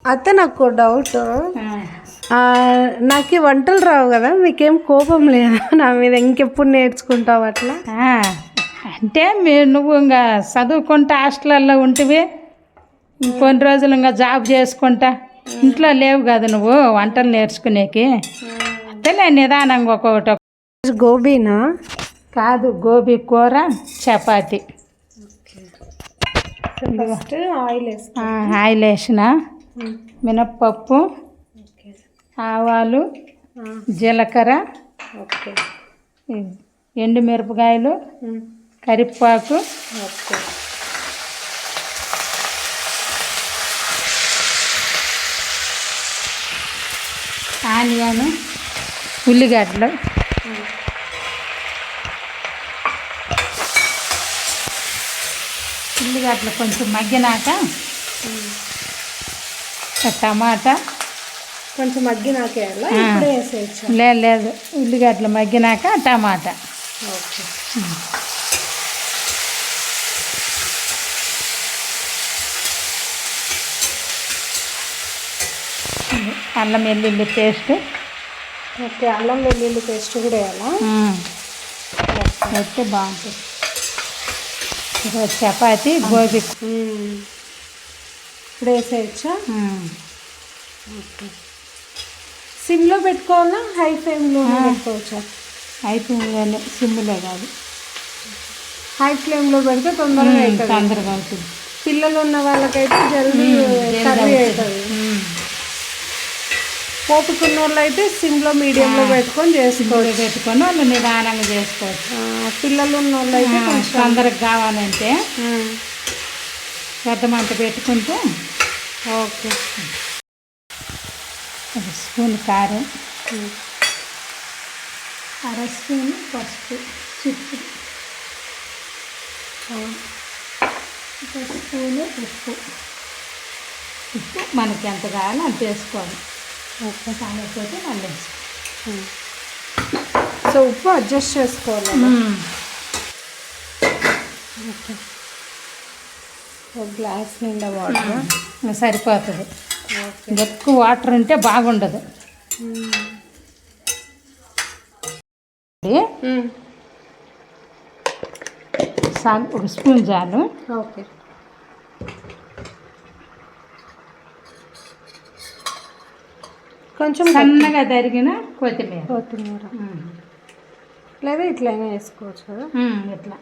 అత్త నాకు డౌట్, నాకు వంటలు రావు కదా, మీకేం కోపం లేదా నా మీద? ఇంకెప్పుడు నేర్చుకుంటావు అట్లా? అంటే నువ్వు ఇంకా చదువుకుంటా హాస్టల్లో ఉంటివి, ఇంకొన్ని రోజులు ఇంకా జాబ్ చేసుకుంటా ఇంట్లో లేవు కదా నువ్వు వంటలు నేర్చుకునేకి. అంతేలే నిదానంగా ఒక్కొక్కటి. గోబీనా? కాదు, గోబీ కూర చపాతి. ఫస్ట్ ఆయిల్ వేసిన, మినప్పప్పు, ఆవాలు, జీలకర్ర, ఎండుమిరపకాయలు, కరివేపాకు, ఆనియన్, ఉల్లిగడ్డలు, ఉల్లిగడ్డలు కొంచెం మగ్గినాక టమాటా కొంచెం మగ్గినాకే లేదు, ఉల్లిగడ్డలు మగ్గినాక టమాటా. ఓకే. అల్లం వెల్లుల్లి పేస్ట్. ఓకే, అల్లం వెల్లుల్లి పేస్ట్ కూడా వేయాలా? అయితే బాగుంటుంది. చపాతి, గోబీ ఇప్పుడు వేసేయచ్చా? ఓకే. సిమ్లో పెట్టుకోవాలా, హై ఫ్లేమ్లో పెట్టుకోవచ్చా? హై ఫ్లేమ్లోనే, సిమ్లో కాదు. హై ఫ్లేమ్లో పెడితే తొందరగా అవుతుంది. పిల్లలు ఉన్న వాళ్ళకైతే జల్దీ కర్రీ అవుతుంది. ఓపిక వాళ్ళు అయితే సిమ్లో మీడియంలో పెట్టుకొని పెట్టుకొని వాళ్ళు నిదానంగా చేసుకోవచ్చు. పిల్లలు ఉన్న వాళ్ళు అయితే కొంచెం తొందరగా కావాలంటే పెద్ద మంట పెట్టుకుంటే. ఓకే. ఒక స్పూన్ కారం, అర స్పూన్ పసుపు, చిప్పు, ఒక స్పూను ఉప్పు. ఉప్పు మనకి ఎంత కావాలో అంత వేసుకోవాలి. ఉప్పు కాకపోతే మళ్ళీ వేసుకోవాలి. సో ఉప్పు అడ్జస్ట్ చేసుకోవాలి. ఓకే. ఒక గ్లాస్ నిండా వాటర్ సరిపోతుంది. ఎక్కువ వాటర్ ఉంటే బాగుండదు. ఒక స్పూన్ చాలు. ఓకే. కొంచెం సన్నగా తరిగిన కొత్తిమీర లేదా ఇట్లయినా వేసుకోవచ్చు కదా. ఇట్లా